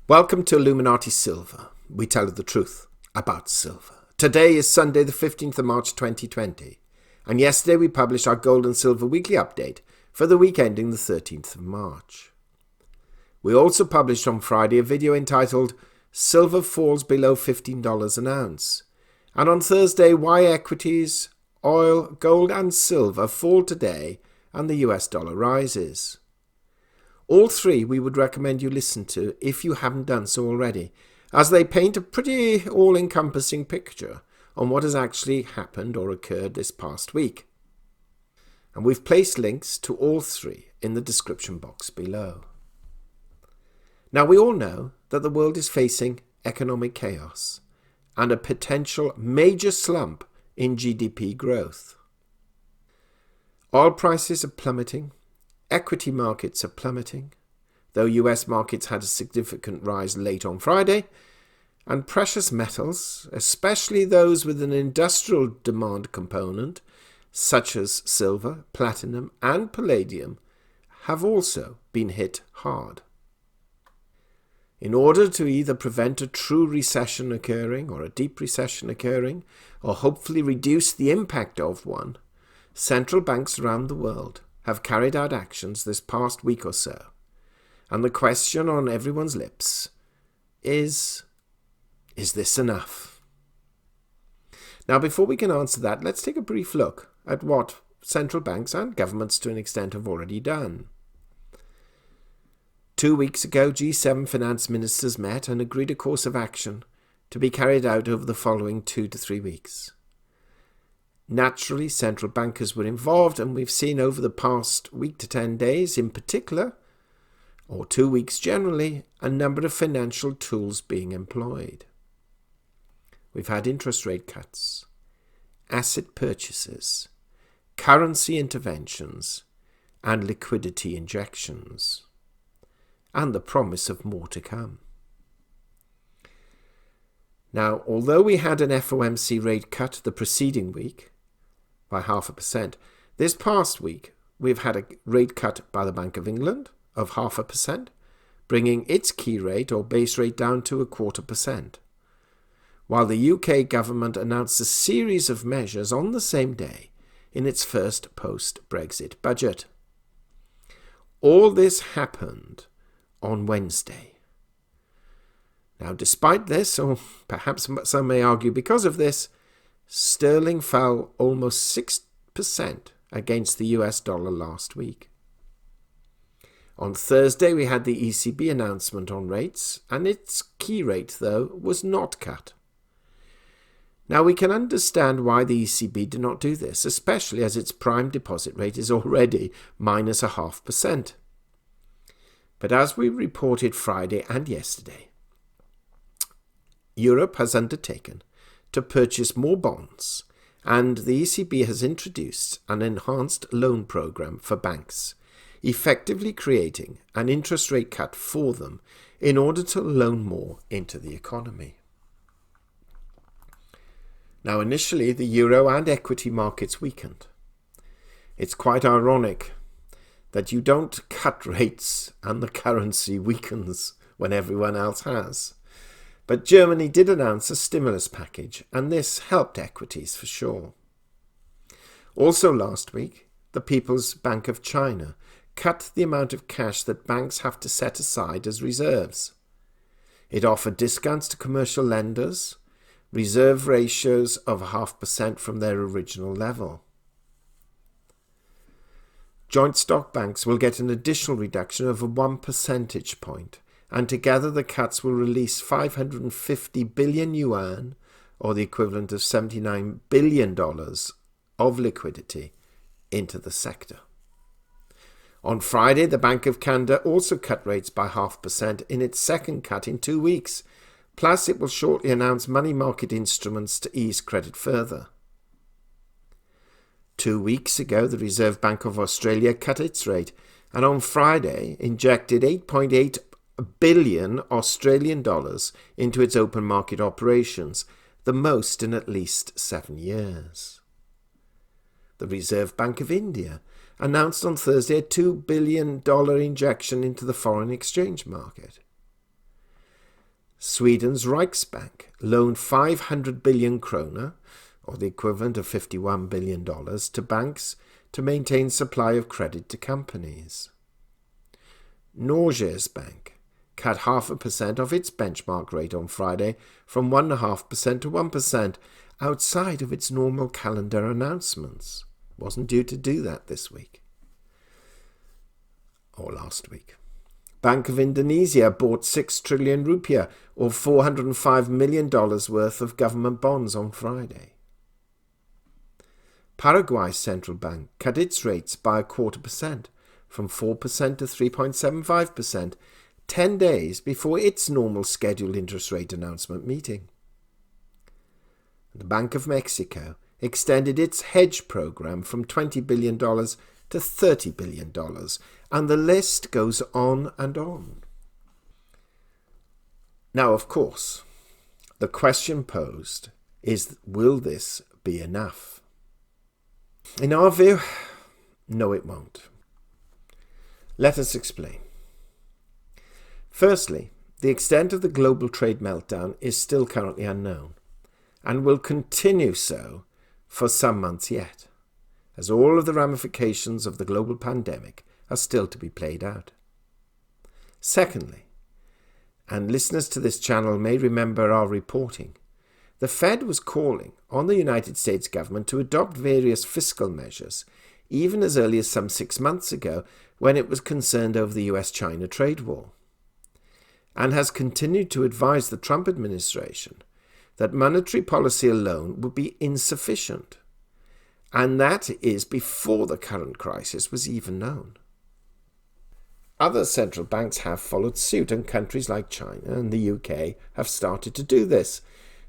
Welcome to Illuminati Silver. We tell you the truth about silver. Today is Sunday the 15th of March 2020, and yesterday we published our gold and silver weekly update for the week ending the 13th of March. We also published on Friday a video entitled Silver Falls Below $15 an Ounce, and on Thursday why equities, oil, gold and silver fall today and the US dollar rises. All three we would recommend you listen to if you haven't done so already, as they paint a pretty all-encompassing picture on what has actually happened or occurred this past week. And we've placed links to all three in the description box below. Now we all know that the world is facing economic chaos and a potential major slump in GDP growth. Oil prices are plummeting. Equity markets are plummeting, though US markets had a significant rise late on Friday, and precious metals, especially those with an industrial demand component, such as silver, platinum and palladium, have also been hit hard. In order to either prevent a true recession occurring or a deep recession occurring, or hopefully reduce the impact of one, central banks around the world have carried out actions this past week or so, and the question on everyone's lips is this enough? Now, before we can answer that, let's take a brief look at what central banks and governments to an extent have already done. 2 weeks ago, G7 finance ministers met and agreed a course of action to be carried out over the following 2 to 3 weeks. Naturally, central bankers were involved, and we've seen over the past week to 10 days in particular, or 2 weeks generally, a number of financial tools being employed. We've had interest rate cuts, asset purchases, currency interventions, and liquidity injections, and the promise of more to come. Now, although we had an FOMC rate cut the preceding week, by 0.5%. This past week, we've had a rate cut by the Bank of England of 0.5%, bringing its key rate or base rate down to 0.25%, while the UK government announced a series of measures on the same day in its first post-Brexit budget. All this happened on Wednesday. Now, despite this, or perhaps some may argue because of this, sterling fell almost 6% against the US dollar last week. On Thursday, we had the ECB announcement on rates, and its key rate, though, was not cut. Now, we can understand why the ECB did not do this, especially as its prime deposit rate is already minus 0.5%. But as we reported Friday and yesterday, Europe has undertaken to purchase more bonds, and the ECB has introduced an enhanced loan program for banks, effectively creating an interest rate cut for them in order to loan more into the economy. Now, initially, the euro and equity markets weakened. It's quite ironic that you don't cut rates and the currency weakens when everyone else has. But Germany did announce a stimulus package, and this helped equities for sure. Also last week, the People's Bank of China cut the amount of cash that banks have to set aside as reserves. It offered discounts to commercial lenders, reserve ratios of 0.5% from their original level. Joint stock banks will get an additional reduction of 1 percentage point, and together the cuts will release 550 billion yuan, or the equivalent of $79 billion of liquidity, into the sector. On Friday, the Bank of Canada also cut rates by 0.5% in its second cut in 2 weeks, plus it will shortly announce money market instruments to ease credit further. 2 weeks ago, the Reserve Bank of Australia cut its rate, and on Friday injected 8.8 billion Australian dollars into its open market operations, the most in at least 7 years. The Reserve Bank of India announced on Thursday a $2 billion injection into the foreign exchange market. Sweden's Riksbank loaned 500 billion krona, or the equivalent of $51 billion, to banks to maintain supply of credit to companies. Norges Bank cut 0.5% of its benchmark rate on Friday from 1.5% to 1%, outside of its normal calendar announcements. Wasn't due to do that this week. Or last week. Bank of Indonesia bought 6 trillion rupiah, or $405 million worth of government bonds on Friday. Paraguay's central bank cut its rates by 0.25%, from 4% to 3.75%, 10 days before its normal scheduled interest rate announcement meeting. The Bank of Mexico extended its hedge program from $20 billion to $30 billion, and the list goes on and on. Now, of course, the question posed is, will this be enough? In our view, no, it won't. Let us explain. Firstly, the extent of the global trade meltdown is still currently unknown, and will continue so for some months yet, as all of the ramifications of the global pandemic are still to be played out. Secondly, and listeners to this channel may remember our reporting, the Fed was calling on the United States government to adopt various fiscal measures, even as early as some 6 months ago, when it was concerned over the US-China trade war, and has continued to advise the Trump administration that monetary policy alone would be insufficient, and that is before the current crisis was even known. Other central banks have followed suit, and countries like China and the UK have started to do this.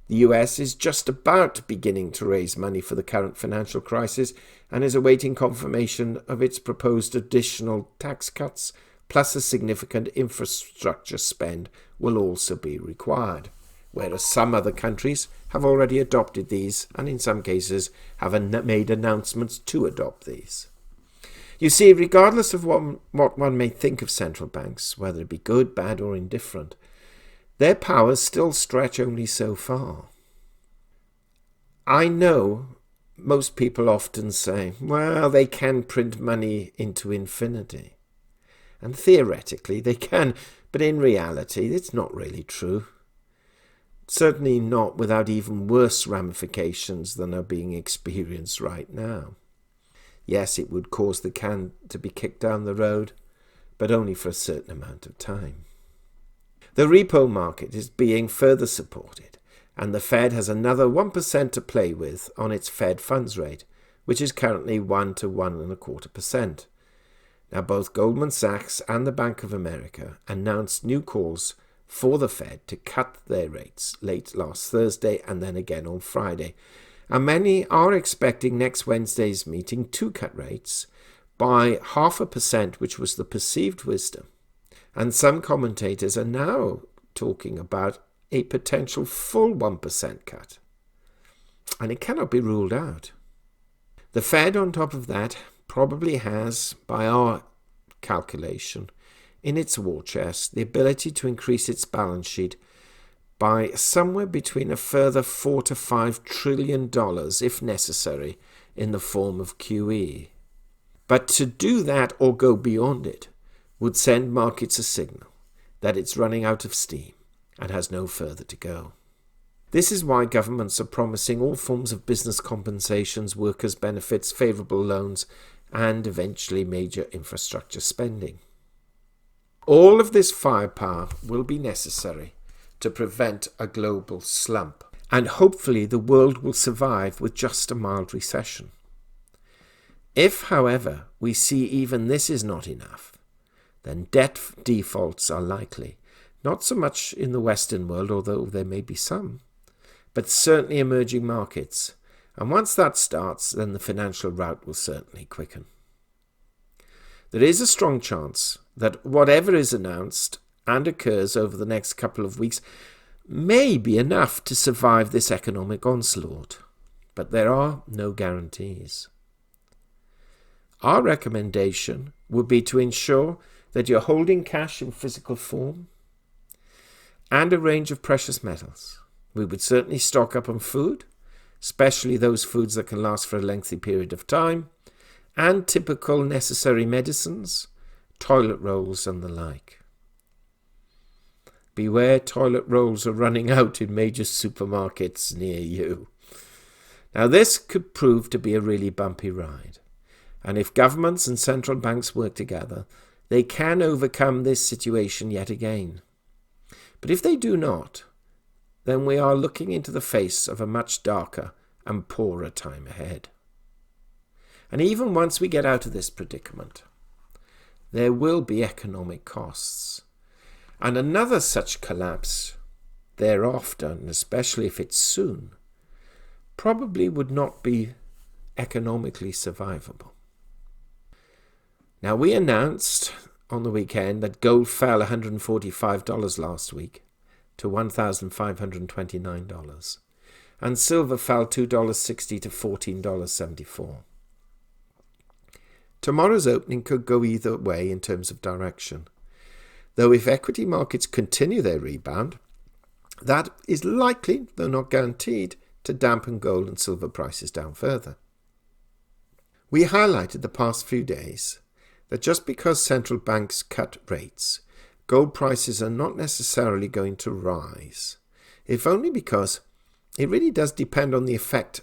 The US is just about beginning to raise money for the current financial crisis and is awaiting confirmation of its proposed additional tax cuts, plus a significant infrastructure spend will also be required, whereas some other countries have already adopted these and in some cases have made announcements to adopt these. You see, regardless of what one may think of central banks, whether it be good, bad or indifferent, their powers still stretch only so far. I know most people often say, well, they can print money into infinity. And theoretically they can, but in reality it's not really true. Certainly not without even worse ramifications than are being experienced right now. Yes, it would cause the can to be kicked down the road, but only for a certain amount of time. The repo market is being further supported, and the Fed has another 1% to play with on its Fed funds rate, which is currently 1 to 1.25%. Now, both Goldman Sachs and the Bank of America announced new calls for the Fed to cut their rates late last Thursday and then again on Friday. And many are expecting next Wednesday's meeting to cut rates by 0.5%, which was the perceived wisdom. And some commentators are now talking about a potential full 1% cut. And it cannot be ruled out. The Fed, on top of that, probably has, by our calculation, in its war chest, the ability to increase its balance sheet by somewhere between a further $4 to $5 trillion, if necessary, in the form of QE. But to do that or go beyond it would send markets a signal that it's running out of steam and has no further to go. This is why governments are promising all forms of business compensations, workers' benefits, favourable loans, and eventually major infrastructure spending. All of this firepower will be necessary to prevent a global slump, and hopefully the world will survive with just a mild recession. If, however, we see even this is not enough, then debt defaults are likely, not so much in the Western world, although there may be some, but certainly emerging markets, and once that starts, then the financial rout will certainly quicken. There is a strong chance that whatever is announced and occurs over the next couple of weeks may be enough to survive this economic onslaught, but there are no guarantees. Our recommendation would be to ensure that you're holding cash in physical form and a range of precious metals. We would certainly stock up on food, especially those foods that can last for a lengthy period of time, and typical necessary medicines, toilet rolls and the like. Beware, toilet rolls are running out in major supermarkets near you. Now this could prove to be a really bumpy ride, and if governments and central banks work together, they can overcome this situation yet again. But if they do not, then we are looking into the face of a much darker and poorer time ahead. And even once we get out of this predicament, there will be economic costs. And another such collapse thereafter, and especially if it's soon, probably would not be economically survivable. Now, we announced on the weekend that gold fell $145 last week to $1,529, and silver fell $2.60 to $14.74. Tomorrow's opening could go either way in terms of direction, though if equity markets continue their rebound, that is likely, though not guaranteed, to dampen gold and silver prices down further. We highlighted the past few days that just because central banks cut rates, gold prices are not necessarily going to rise, if only because it really does depend on the effect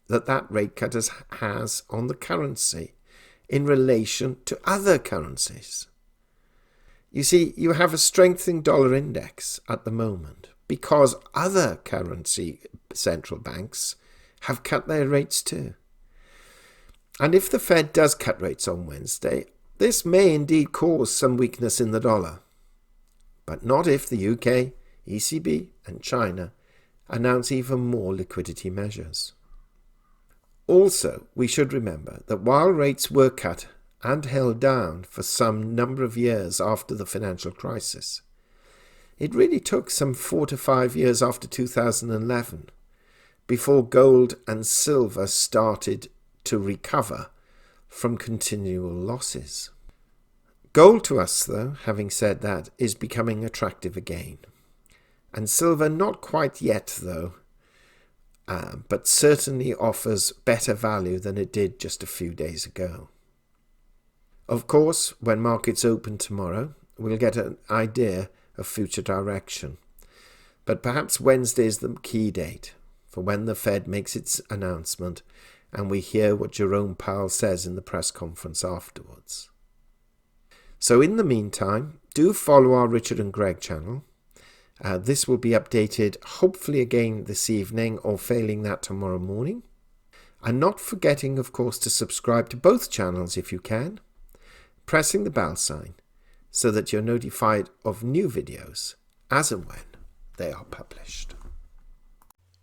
that rate cut has on the currency in relation to other currencies. You see, you have a strengthening dollar index at the moment because other currency central banks have cut their rates too. And if the Fed does cut rates on Wednesday, this may indeed cause some weakness in the dollar. But not if the UK, ECB and China announce even more liquidity measures. Also, we should remember that while rates were cut and held down for some number of years after the financial crisis, it really took some 4 to 5 years after 2011 before gold and silver started to recover from continual losses. Gold to us, though, having said that, is becoming attractive again. And silver not quite yet, though, but certainly offers better value than it did just a few days ago. Of course, when markets open tomorrow, we'll get an idea of future direction. But perhaps Wednesday is the key date for when the Fed makes its announcement and we hear what Jerome Powell says in the press conference afterwards. So in the meantime, do follow our Richard and Greg channel. This will be updated hopefully again this evening or failing that tomorrow morning. And not forgetting, of course, to subscribe to both channels if you can, pressing the bell sign so that you're notified of new videos as and when they are published.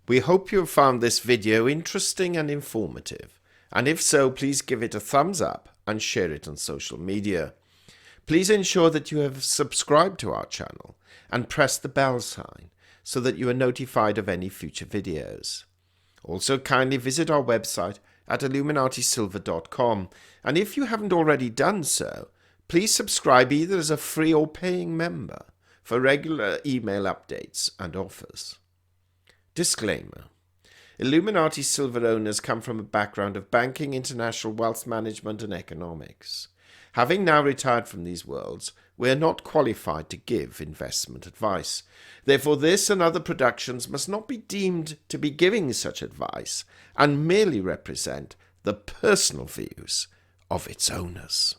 We hope you have found this video interesting and informative, and if so, please give it a thumbs up and share it on social media. Please ensure that you have subscribed to our channel and press the bell sign so that you are notified of any future videos. Also, kindly visit our website at illuminatisilver.com, and if you haven't already done so, please subscribe either as a free or paying member for regular email updates and offers. Disclaimer: Illuminati Silver owners come from a background of banking, international wealth management and economics. Having now retired from these worlds, we are not qualified to give investment advice. Therefore, this and other productions must not be deemed to be giving such advice and merely represent the personal views of its owners.